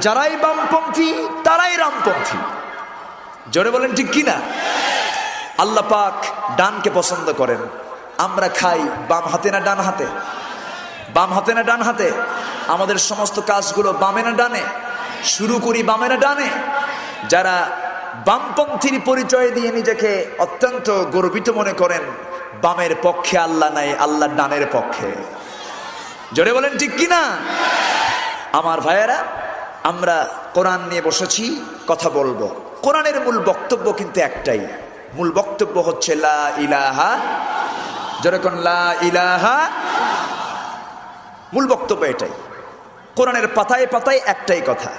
যারাই বামপন্থী তারাই রামপন্থী। জোরে বলেন ঠিক কিনা? আল্লাহ পাক ডানকে পছন্দ করেন। আমরা খাই বাম হাতে না ডান হাতে? বাম হাতে না ডান হাতে? আমাদের সমস্ত কাজগুলো বামে না ডানে? শুরু করি বামে না ডানে? যারা বামপন্থীর পরিচয় দিয়ে নিজেকে অত্যন্ত গর্বিত মনে করেন, বামের পক্ষে আল্লাহ নাই, আল্লাহ ডানের পক্ষে। জোরে বলেন ঠিক কিনা? আমার ভাইয়েরা, আমরা কোরআন নিয়ে বসেছি, কথা বলবো। কোরআনের মূল বক্তব্য কিন্তু একটাই, মূল বক্তব্য হচ্ছে লা ইলাহা। যেরকম লা ইলাহা, মূল বক্তব্য এটাই। কোরআনের পাতায় পাতায় একটাই কথা।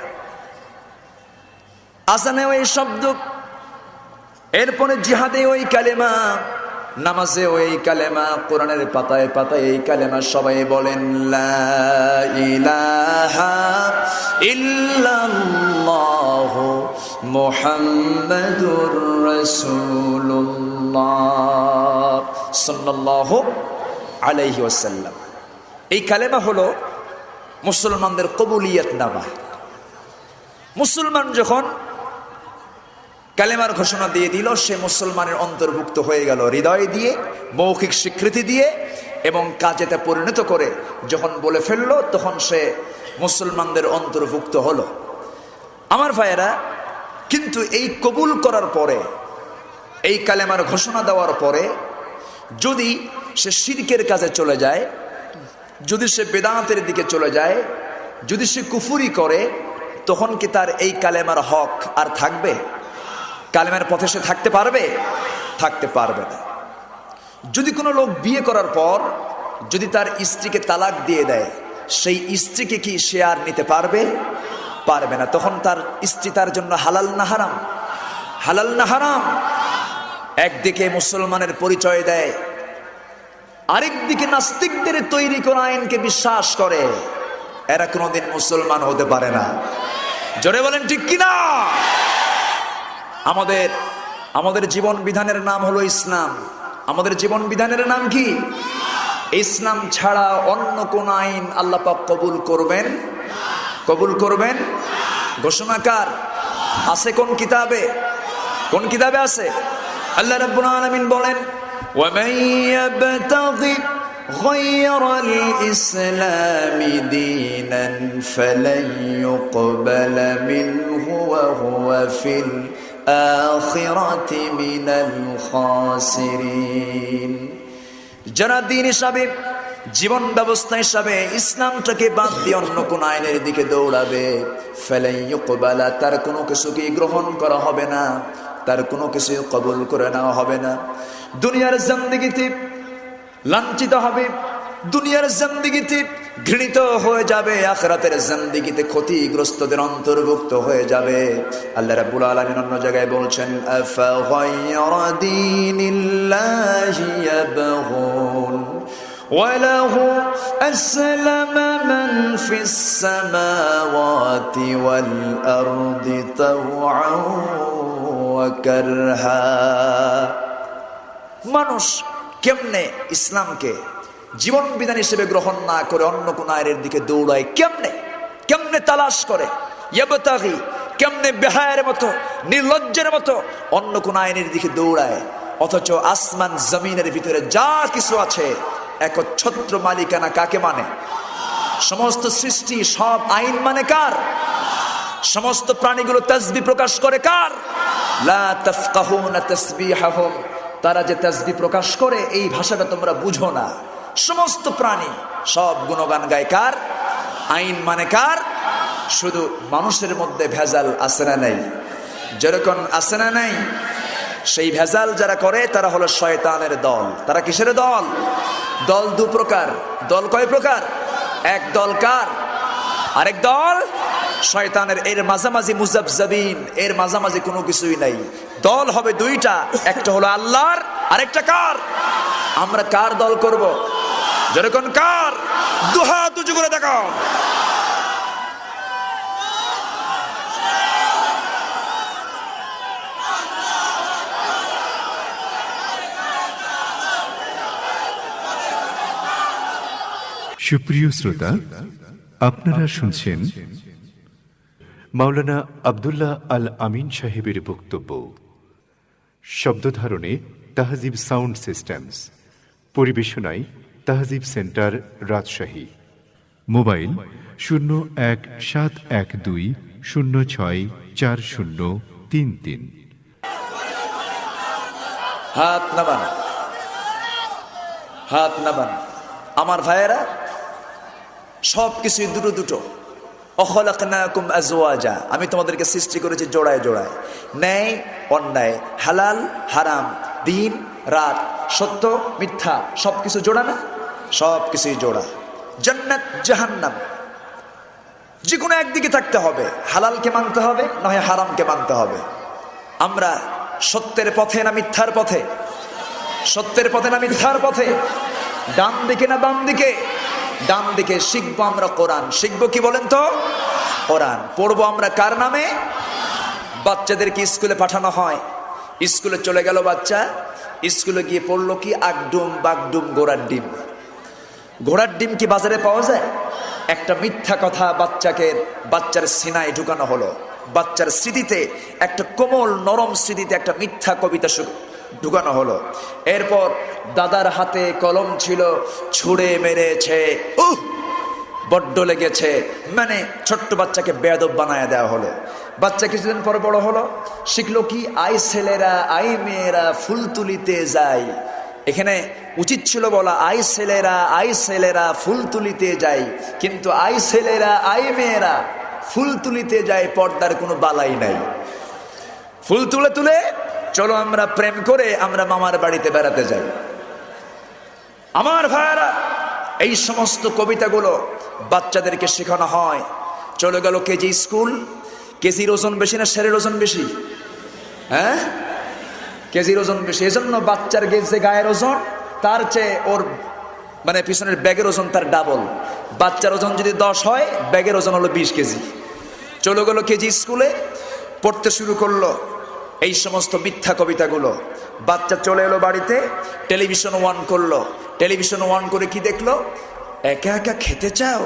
আজানে ওই শব্দ, এরপরে জিহাদে ওই কালেমা, নামাজে ওই কালেমা, কোরআনের পাতায় পাতায় এই কালেমা। সবাই বলেন লা ইলাহা ইল্লাল্লাহু মুহাম্মাদুর রাসূলুল্লাহ সাল্লাল্লাহু আলাইহি ওয়াসাল্লাম। এই কালেমা হলো মুসলমানদের কবুলিয়ত নামা। মুসলমান যখন কালেমার ঘোষণা দিয়ে দিল, সে মুসলমানের অন্তর্ভুক্ত হয়ে গেল। হৃদয় দিয়ে, মৌখিক স্বীকৃতি দিয়ে এবং কাজেতে পরিণত করে যখন বলে ফেললো, তখন সে মুসলমানদের অন্তর্ভুক্ত হলো। আমার ভাইয়েরা, কিন্তু এই কবুল করার পরে, এই কালেমার ঘোষণা দেওয়ার পরে যদি সে শিরকের কাজে চলে যায়, যদি সে বেদাতের দিকে চলে যায়, যদি সে কুফরি করে, তখন কি তার এই কালেমার হক আর থাকবে? কালেমার পথে সে থাকতে পারবে? থাকতে পারবে না। যদি কোনো লোক বিয়ে করার পর যদি তার স্ত্রীকে তালাক দিয়ে দেয়, সেই স্ত্রীকে কি সে আর নিতে পারবে? পারবে না। তখন তার স্ত্রী তার জন্য হালাল না হারাম? হালাল না হারাম? একদিকে মুসলমানের পরিচয় দেয়, আরেকদিকে নাস্তিকদের তৈরি করা আইনকে বিশ্বাস করে। এরা কোনোদিন মুসলমান হতে পারে না। জোরে বলেন ঠিক কিনা? আমাদের জীবন বিধানের নাম হলো ইসলাম। আমাদের জীবন বিধানের নাম কি? ইসলাম ছাড়া অন্য কোন আইন আল্লাহ পাক কবুল করবেন? কবুল করবেন? ঘোষণাকার আছে কোন কিতাবে? কোন কিতাবে আছে? আল্লাহ রাব্বুল আলামিন বলেন, وَمَن يَبْتَغِ غَيْرَ الْإِسْلَامِ دِينًا فَلَن يُقْبَلَ مِنْهُ وَهُوَ فِي الْآخِرَةِ مِنَ الْخَاسِرِينَ। যারা দিন হিসাবে, জীবন ব্যবস্থা হিসাবে ইসলামটাকে বাদ দিয়ে অন্য কোন আইনের দিকে দৌড়াবে, ফালান ইউকবালা, তার কোনো কিছুকে গ্রহণ করা হবে না, তার কোনো কিছু কবুল করে নেওয়া হবে না। দুনিয়ার জিন্দেগিতে লাঞ্ছিত হবে, দুনিয়ার জিন্দেগিতে ঘৃণিত হয়ে যাবে, আখিরাতের জিন্দেগিতে ক্ষতিগ্রস্তদের অন্তর্ভুক্ত হয়ে যাবে। আল্লাহ রাব্বুল আলামিন অন্য জায়গায় বলছেন, আফা গায়রা দীনিল্লাহি ইয়াবগুন ওয়ালাহু আসলামা মান ফিস সামাওয়াতি ওয়াল আরদি তাওআন ওয়া কারহা। মানুষ কেমনে ইসলামকে জীবন বিধান হিসেবে গ্রহণ না করে অন্য কোন আইনের দিকে দৌড়ায়? কেমনে তালাশ করে, ইয়াবতাগি, কেমনে বেহায়ের মতো, নির্লজ্জের মতো অন্য কোন আইনের দিকে দৌড়ায়? অথচ আসমান জমিনের ভিতরে যা কিছু আছে, একচ্ছত্র মালিকানা কাকে মানে? সমস্ত সৃষ্টি, সব আইন মানে কার? সমস্ত প্রাণীগুলো তাসবিহ প্রকাশ করে কার? লা তাফকাহুনা তাসবিহাহুম, তারা যে তাসবিহ প্রকাশ করে এই ভাষাটা তোমরা বুঝো না। সমস্ত প্রাণী সব গুণগান গায় কার? আইন মানে কার? শুধু মানুষের মধ্যে ভেজাল আছে না নাই? যেরকম আছে না নাই? সেই ভেজাল যারা করে তারা হলো শয়তানের দল। তারা কিসের দল? দল দু প্রকার। দল কয় প্রকার? এক দল কার? আরেক দল শয়তানের। এর মাঝামাঝি মুজাবজাবিন, এর মাঝামাঝি কোনো কিছুই নাই। দল হবে দুইটা, একটা হলো আল্লাহর, আরেকটা কার? আমরা কার দল করব? যেরকম কার? দুহাত উঁচু করে দেখাও। সুপ্রিয় শ্রোতা, আপনারা শুনছেন মাওলানা আব্দুল্লাহ আল আমিন সাহেবের বক্তব্য। শব্দধারণে তাহজিব sound systems, পরিবেশনায় তাহজিব centre, Rajshahi. Mobile 017120640333। হাত নামান, হাত নামান। আমার ভাইয়েরা, সব কিছুই দুটো দুটো। অখলাকনাকুম আজওয়াজা, আমি তোমাদেরকে সৃষ্টি করেছি জোড়ায় জোড়ায়। ন্যায় অন্যায়, হালাল হারাম, দিন রাত, সত্য মিথ্যা, সবকিছু জোড়া না? সবকিছুই জোড়া। জান্নাত জাহান্নাম, যে কোনো একদিকে থাকতে হবে। হালালকে মানতে হবে, নয় হারামকে মানতে হবে। আমরা সত্যের পথে না মিথ্যার পথে? সত্যের পথে না মিথ্যার পথে? ডান দিকে না বাম দিকে? ডান দিকে। শিখবো আমরা কোরআন। শিখবো কি বলেন তো? কোরআন। পড়বো আমরা কার নামে? বাচ্চাদেরকে স্কুলে পাঠানো হয়, স্কুলে চলে গেল বাচ্চা, স্কুলে গিয়ে পড়লো কি? আগডুম বাগডুম ঘোড়ার ডিম। ঘোড়ার ডিম কি বাজারে পাওয়া যায়? একটা মিথ্যা কথা বাচ্চার সিনায় ঢুকানো হলো। বাচ্চার স্মৃতিতে, একটা কোমল নরম স্মৃতিতে একটা মিথ্যা কবিতা ঢুকানো হলো। এরপর দাদার হাতে কলম ছিল, ছুঁড়ে মেরেছে, বড্ড লেগেছে, মানে ছোট্ট বাচ্চাকে বেয়াদব বানায় দেওয়া হলো। বাচ্চা কিছুদিন পর বড় হলো, শিখলো কি? আই ছেলেরা আই মেয়েরা ফুল তুলিতে যায়। এখানে উচিত ছিল বলা আই ছেলেরা ফুল তুলিতে যায়, কিন্তু আই ছেলেরা আই মেয়েরা ফুল তুলিতে যায়, পর্দার কোনো বালাই নাই। ফুল তুলে তুলে চলো আমরা প্রেম করে আমরা মামার বাড়িতে বেড়াতে যাই। আমার ভাইরা, এই সমস্ত কবিতাগুলো বাচ্চাদেরকে শেখানো হয়। চলে গেল কেজি স্কুল। কেজির ওজন বেশি না শেরের ওজন বেশি? হ্যাঁ, কেজির ওজন বেশি। এজন্য বাচ্চার যে গায়ের ওজন, তার চেয়ে ওর মানে পিছনের ব্যাগের ওজন তার ডাবল। বাচ্চার ওজন যদি 10 হয়, ব্যাগের ওজন হলো 20 কেজি। চলে গেল কেজি স্কুলে, পড়তে শুরু করলো এই সমস্ত মিথ্যা কবিতাগুলো। বাচ্চা চলে এলো বাড়িতে, টেলিভিশন অন করলো। টেলিভিশন অন করে কি দেখলো? একা একা খেতে চাও,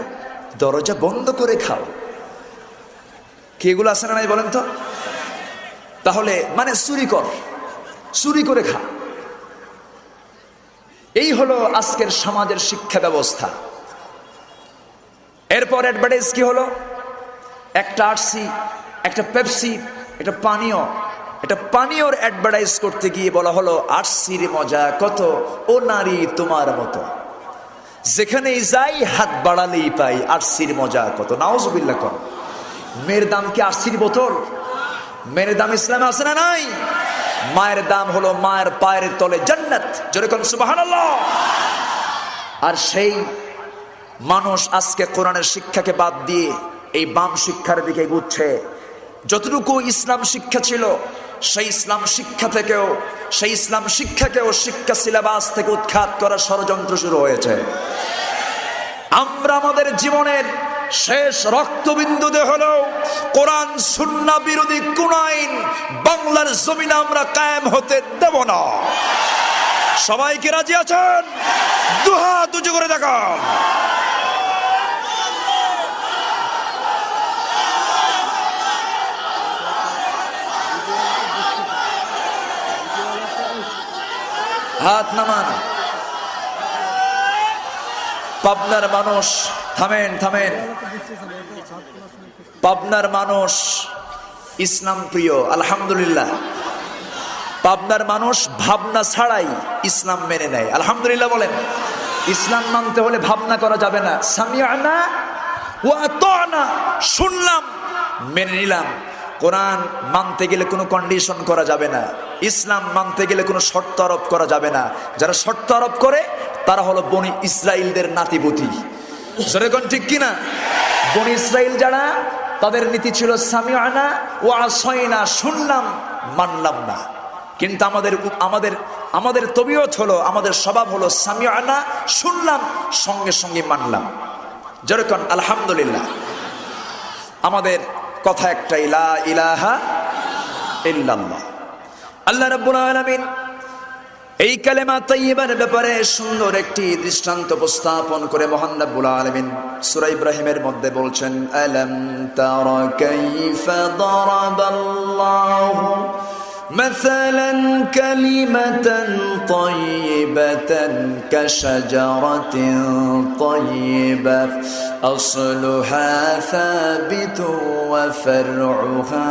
দরজা বন্ধ করে খাও। কি এগুলো আছে না নাই বলেন তো? তাহলে মানে চুরি করে খা। এই হলো আজকের সমাজের শিক্ষা ব্যবস্থা। এরপর অ্যাডভার্টাইজ কি হলো? একটা আরসি, একটা পেপসি, একটা পানীয়র অ্যাডভার্টাইজ করতে গিয়ে বলা হলো আরসির মজা কত, ও নারী তোমার মতো। যেখানেই যাই হাত বাড়ালেই পাই আরসির মজা কত। নাউজুবিল্লাহ কর। মেয়ের দাম কি আরসির বোতল? মেয়ের দাম ইসলামে আছে না নাই? মায়ের দাম হলো মায়ের পায়ের তলে জান্নাত। জোরে কোন সুবহানাল্লাহ। আর সেই মানুষ আজকে কোরআনের শিক্ষাকে বাদ দিয়ে এই বাম শিক্ষার দিকে এগুচ্ছে। যতটুকু ইসলাম শিক্ষা ছিল, সেই ইসলাম শিক্ষাকেও শিক্ষা সিলেবাস থেকে উৎখাত করার ষড়যন্ত্র শুরু হয়েছে। আমরা আমাদের জীবনের শেষ রক্তবিন্দুতে হলেও কোরআন সুন্নাহ বিরোধী কোন আইন বাংলার জমিনে আমরা কায়েম হতে দেব না। সবাইকে রাজি আছেন? দুহাত উঁচু করে দেখান। হাত নামান। পাবনার মানুষ, থামেন। পাবনার মানুষ ইসলাম প্রিয়, আলহামদুলিল্লাহ। পাবনার মানুষ ভাবনা ছাড়াই ইসলাম মেনে নেয়, আলহামদুলিল্লাহ বলেন। ইসলাম মানতে হলে ভাবনা করা যাবে না। সামিআনা ওয়া আতানা, শুনলাম মেনে নিলাম। কোরআন মানতে গেলে কোনো কন্ডিশন করা যাবে না। ইসলাম মানতে গেলে কোনো শর্ত আরোপ করা যাবে না। যারা শর্ত আরোপ করে তারা হলো বনি ইসরাইলদের নাতিপুতি। যেরকম ঠিক কিনা? বনি ইসরাইল যারা, তাদের নীতি ছিল সামিআনা ওয়া আসাইনা, শুনলাম মানলাম না। কিন্তু আমাদের তবিয়ত হলো, আমাদের স্বভাব হলো সামিআনা, শুনলাম সঙ্গে সঙ্গে মানলাম। যেরকম আলহামদুলিল্লাহ। আমাদের কথা একটাই, লা ইলাহা ইল্লাল্লাহ। আল্লাহ রাব্বুল আলামিন এই কালেমা তাইয়্যিবার ব্যাপারে সুন্দর একটি দৃষ্টান্ত উপস্থাপন করে মহান রব্বুল আলামিন সূরা ইব্রাহিমের মধ্যে বলছেন, আলাম তারা কাইফা দারাবাল্লাহু মাসালান কালিমাতান তাইয়্যিবাতান কাশাজারাতিন তাইয়্যিবা আসলুহা সাবিতুন ওয়া ফারউহা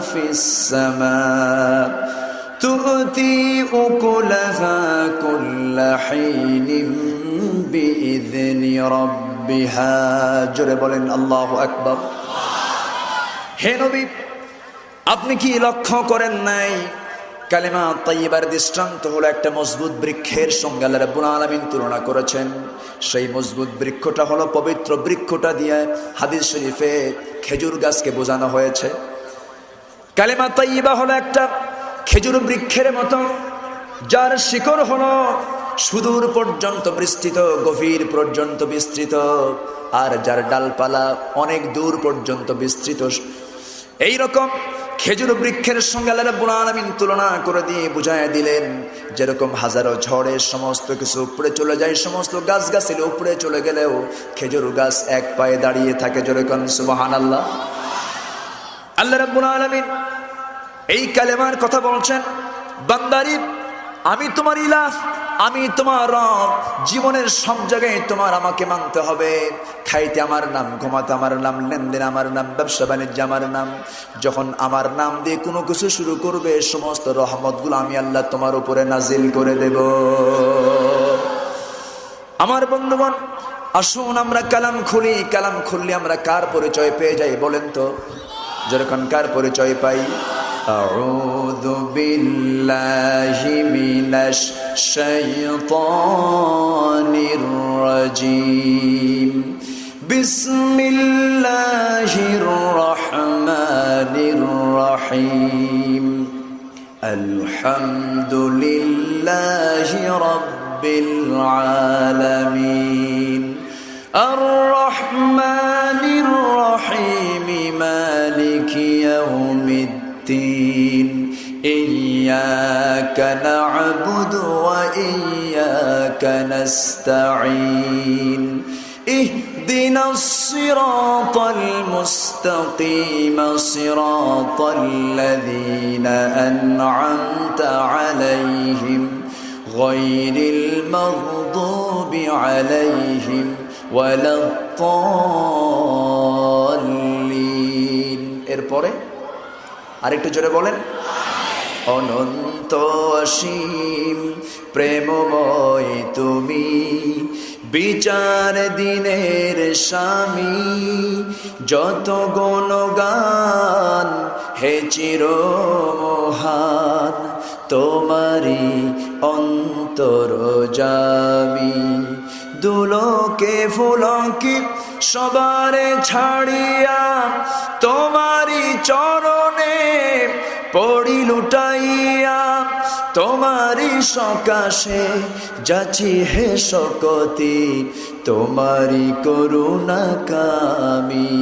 ফিস সামা تؤتي أكلها كل حين بإذن ربها জোরে বলেন আল্লাহু আকবার। হে নবী, আপনি কি লক্ষ্য করেন নাই কালিমা তাইয়্যিবার দৃষ্টান্ত হলো একটা মজবুত বৃক্ষের সঙ্গে আল্লাহ রাব্বুল আলামিন তুলনা করেছেন। সেই মজবুত বৃক্ষটা হলো পবিত্র বৃক্ষটা দিয়ে হাদিস শরীফে খেজুর গাছকে বোঝানো হয়েছে। কালিমা তাইয়্যিবা হলো একটা খেজুর বৃক্ষের মতো, যার শিকড় হলো সুদূর পর্যন্ত বিস্তৃত, গভীর পর্যন্ত বিস্তৃত, আর যার ডালপালা অনেক দূর পর্যন্ত বিস্তৃত। এই রকম খেজুর বৃক্ষের সঙ্গে আল্লাহ রাব্বুল আলামিন তুলনা করে দিয়ে বুঝায় দিলেন, যেরকম হাজারো ঝড়ে সমস্ত কিছু উপরে চলে যায়, সমস্ত গাছগাছালি উপরে চলে গেলেও খেজুর গাছ এক পায়ে দাঁড়িয়ে থাকে। যেরকম সুবহানাল্লাহ। আল্লাহ রাব্বুল আলামিন এই কালেমার কথা বলছেন, বান্দারি আমি তোমার ইলাহ, আমি তোমার রব, জীবনের সব জায়গায় তোমার আমাকে মানতে হবে। খাইতে আমার নাম, ঘুমাতে আমার নাম, লেনদেন আমার নাম, ব্যবসা বাণিজ্য আমার নাম। যখন আমার নাম দিয়ে কোনো কিছু শুরু করবে, সমস্ত রহমতগুলো আমি আল্লাহ তোমার উপরে নাজিল করে দেব। আমার বন্ধুগণ, আসুন আমরা কালাম খুলি। কালাম খুললে আমরা কার পরিচয় পেয়ে যাই বলেন তো? যেরকম কার পরিচয় পাই? আউযু বিল্লাহি মিনাশ শাইতানির রাজীম। বিসমিল্লাহির রহমানির রহিম। আলহামদুলিল্লাহি রাব্বিল আলামিন। আর রহমানির রহিম। মালিকি ইয়াউমিদ্দিন। إياك نعبد وإياك نستعين. اهدنا الصراط المستقيم صراط الذين أنعمت عليهم غير المغضوب عليهم ولا الضالين. এরপরে আরেকটু জোরে বলেন। অনন্ত অসীম প্রেমময় তুমি, বিচার দিনের স্বামী। যত গুণগান হে চির মহান, তোমারি অন্তরজামী। দুলোকে ফুলকে সবারে ছাড়িয়া, তোমারি চরণে পড়ি লুটাইয়া। তোমারি সকাশে যাচি হে শকতি, তোমারি করুণা কামি।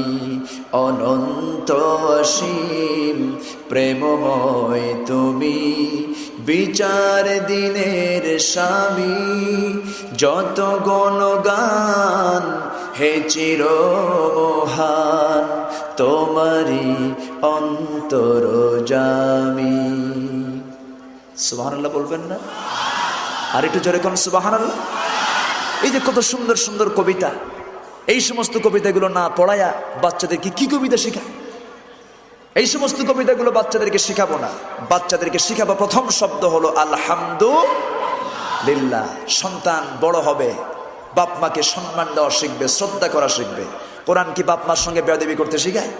অনন্ত অসীম প্রেমময় তুমি, বিচার দিনের স্বামী। যত গুণগান হে চির মহান, তোমারি অন্তরজামী। সুবহানাল্লাহ বলবেন না? আর একটু জোরে কোন সুবহানাল্লাহ। এই যে কত সুন্দর সুন্দর কবিতা, এই সমস্ত কবিতাগুলো না পড়ায়া বাচ্চাদেরকে কি কবিতা শেখায়? এই সমস্ত কবিতাগুলো বাচ্চাদেরকে শেখাবো না। বাচ্চাদেরকে শেখাবো প্রথম শব্দ হলো আলহামদুলিল্লাহ। সন্তান বড় হবে, বাপ মাকে সম্মান দেওয়া শিখবে, শ্রদ্ধা করা শিখবে। কোরআন কি বাপ মার সঙ্গে বেয়াদবি করতে শেখায়?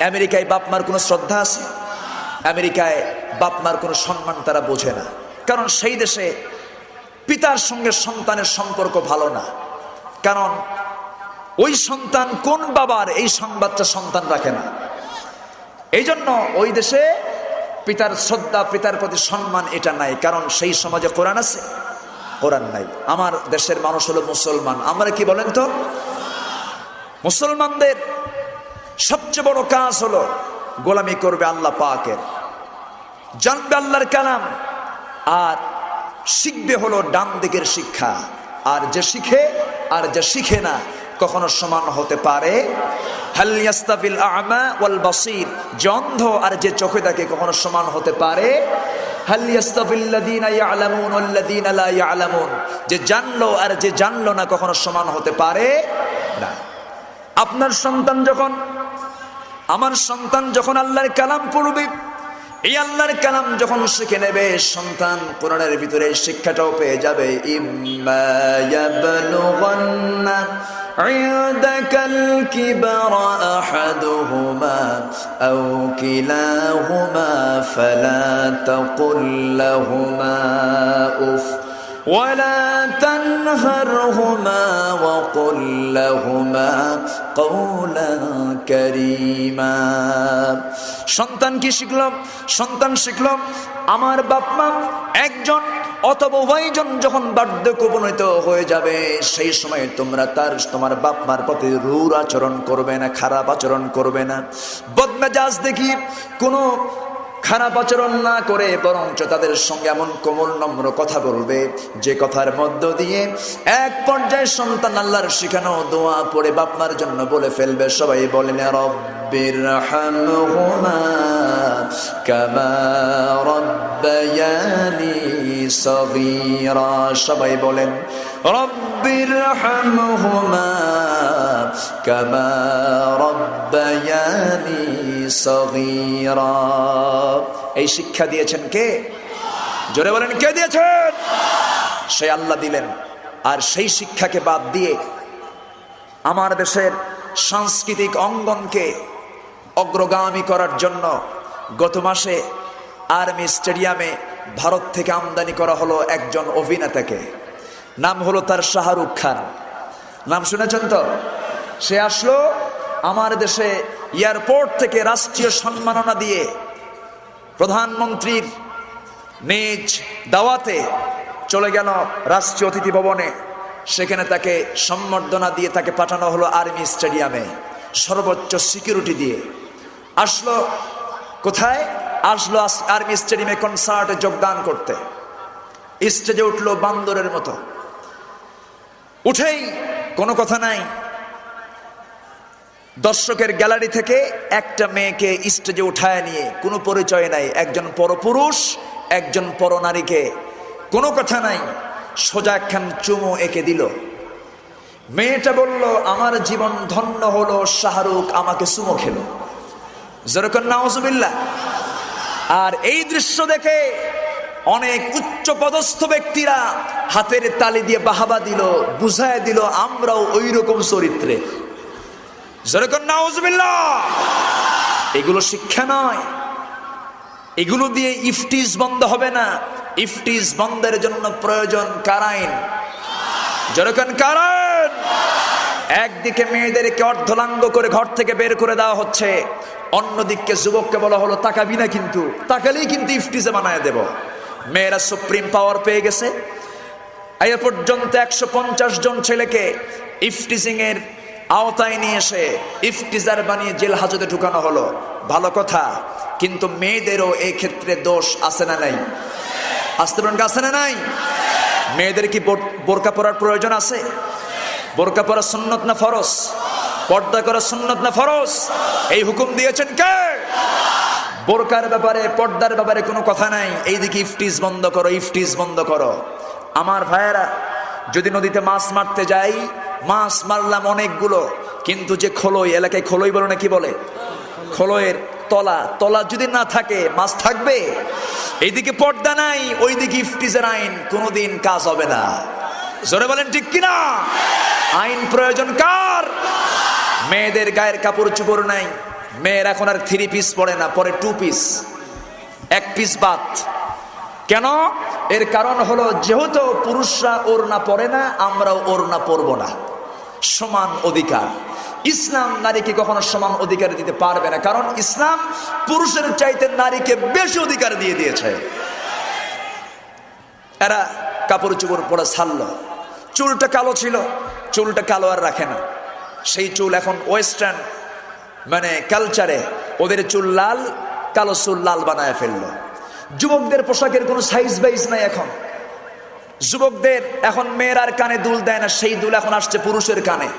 আমেরিকায় বাপ মার কোনো শ্রদ্ধা আছে? আমেরিকায় বাপ মার কোনো সম্মান তারা বোঝে না, কারণ সেই দেশে পিতার সঙ্গে সন্তানের সম্পর্ক ভালো না। কারণ ওই সন্তান কোন বাবার এই সংবাদটা সন্তান রাখে না। এই জন্য ওই দেশে পিতার শ্রদ্ধা, পিতার প্রতি সম্মান এটা নাই, কারণ সেই সমাজে কোরআন আছে? কোরআন নাই। আমার দেশের মানুষ হলো মুসলমান, আমরা কি বলেন তো? মুসলমানদের সবচেয়ে বড় কাজ হলো গোলামি করবে আল্লাহ পাকের, জানবে আল্লাহর কালাম, আর শিখবে হলো ডান দিকের শিক্ষা, আর যে শিখে আর যে শিখে না কখনো সমান হতে পারে। হাল ইয়াস্তাবিল আ'মা ওয়াল বাসীর, যে অন্ধ আর যে চোখে দেখে কখনো সমান হতে পারে? হাল ইয়াস্তাবিল লাযীনা ইয়ালামুন ওয়াল লাযীনা লা ইয়ালামুন, যে জানলো আর যে জানলো না কখনো সমান হতে পারে না। আপনার সন্তান যখন, আমার সন্তান যখন আল্লাহর কালাম পড়বে, এই আল্লাহর কালাম যখন শিখে নেবে, সন্তান কোরআনের ভিতরে শিক্ষাটাও পেয়ে যাবে। ইম্মা ইয়াবলুগান্না ইনদাকাল কিবরা আহাদুহুমা আও কিলাহুমা ফালা তাকুল লাহুমা উফ ولا تنهرهما وقل لهما قولا كريما। সন্তান কি শিখল? সন্তান শিখল আমার বাপ মা একজন অথবা উভয়জন যখন বার্ধক্য উপনীত হয়ে যাবে, সেই সময় তোমরা তোমার বাপ মার প্রতি রূঢ় আচরণ করবে না, খারাপ আচরণ করবে না, বদমেজাজ দেখি কোনো খারাপ আচরণ না করে বরঞ্চ তাদের সঙ্গে এমন কোমল নম্র কথা বলবে, যে কথার মধ্য দিয়ে এক পর্যায়ে সন্তান আল্লাহর শিখানো দোয়া পড়ে বাপমার জন্য বলে ফেলবে। সবাই বলেন রব্বিরহামহুমা কামা রব্বায়ানি সগীরা। সবাই বলেন রব্বিরহামহুমা কামা রব্বায়ানি সগীরা। এই শিক্ষা দিয়েছেন কে? জোরে বলেন কে দিয়েছেন? সে আল্লাহ দিলেন। আর সেই শিক্ষাকে বাদ দিয়ে আমার দেশের সাংস্কৃতিক অঙ্গনকে অগ্রগামী করার জন্য গত মাসে আর্মি স্টেডিয়ামে ভারত থেকে আমদানি করা হলো একজন অভিনেতাকে। নাম হলো তার শাহরুখ খান। নাম শুনেছেন তো? সে আসলো আমার দেশে এয়ারপোর্ট থেকে রাষ্ট্রীয় সম্মাননা দিয়ে প্রধানমন্ত্রীর নিজ দাওয়াতে চলে গেল রাষ্ট্রীয় অতিথি ভবনে। সেখানে তাকে সম্বর্ধনা দিয়ে তাকে পাঠানো হলো আর্মি স্টেডিয়ামে সর্বোচ্চ সিকিউরিটি দিয়ে। আসলো কোথায়? আসলো আর্মি স্টেডিয়ামে কনসার্টে যোগদান করতে। স্টেজে উঠলো বান্দরের মতো, উঠেই কোনো কথা নাই, দর্শকের গ্যালারি থেকে একটা মেয়েকে স্টেজে উঠায় নিয়ে কোনো পরিচয় নাই, একজন পরপুরুষ একজন পরনারীকে, কোনো কথা নাই, সোজা একখান চুমু এঁকে দিল। মেয়েটা বলল আমার জীবন ধন্য হলো, শাহরুখ আমাকে চুমু খেলো। যেরকম নাউজুবিল্লাহ। আর এই দৃশ্য দেখে অনেক উচ্চ পদস্থ ব্যক্তিরা হাতের তালি দিয়ে বাহাবা দিল, বুঝায় দিল আমরাও ওই রকম চরিত্রে। যেরকম নাউজুবিল্লাহ। এগুলো শিক্ষা নয়, এগুলো দিয়ে ইফতিজ বন্ধ হবে না। ইফতিজ বন্ধের জন্য প্রয়োজন কার আইন? যেরকম কার আইন? একদিকে মেয়েদেরকে অর্ধলাঙ্গ করে ঘর থেকে বের করে দেওয়া হচ্ছে, অন্যদিকে যুবককে বলা হলো তাকাবি না, কিন্তু তাকালেই কিন্তু ইফতিজে বানায় দেব। মেয়েরা সুপ্রিম পাওয়ার পেয়ে গেছে। এ পর্যন্ত 150 জন ছেলেকে ইফতিজিং এর আওতায় নিয়ে এসে ইফতিজার বানিয়ে জেল হাজতে ঢুকানো হলো। ভালো কথা, কিন্তু মেয়েদেরও এই ক্ষেত্রে দোষ আছে না নাই? আসতে পারেন আছে না নাই? মেয়েদের কি বোরকা পরার প্রয়োজন আছে? বোরকা পরা সুন্নত না ফরজ? পর্দা করা সুন্নত না ফরজ? এই হুকুম দিয়েছেন কে? বোরকার ব্যাপারে পর্দার ব্যাপারে কোনো কথা নাই। এইদিকে ইফতিজ বন্ধ করো, ইফতিজ বন্ধ করো। আমার ভাইয়েরা, যদি নদীতে মাছ মারতে যাই, মাছ মারলাম অনেকগুলো, কিন্তু যে খোলই, এলাকায় খোলই বলে না কি বলে, খোলয়ের তলা যদি না থাকে মাছ থাকবে? এইদিকে পর্দা নাই, ওইদিকে ইফতিজের আইন, কোনোদিন কাজ হবে না। জোরে বলেন ঠিক কিনা? আইন প্রয়োজন কার? মেয়েদের গায়ের কাপড় চোপড় নাই, মেয়ের এখন আর 3 পিস পরে না, পরে 2 পিস, 1 পিস বাদ। কেন? এর কারণ হলো যেহেতু পুরুষরা ওড়না পরে না, আমরাও ওড়না পরবো না। সমান অধিকার। ইসলাম নারীকে কখনো সমান অধিকার দিতে পারবে না, কারণ ইসলাম পুরুষের চাইতে নারীকে বেশি অধিকার দিয়ে দিয়েছে। এরা কাপড় চোপড় পরে ছাড়লো, চুলটা কালো ছিল, চুলটা কালো আর রাখে না। সেই চুল এখন ওয়েস্টার্ন কালচারে ওদের চুল লাল, কালো চুল লাল বানায় ফেললো। যুবকদের পোশাকের কোনো সাইজ বাইজ নাই এখন। যুবকদের এখন মেয়েরার কানে দুল দেয় না, সেই দুল এখন আসছে পুরুষের কানে।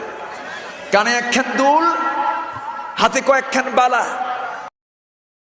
কানে একখান দুল, হাতে কয়েকখান বালা,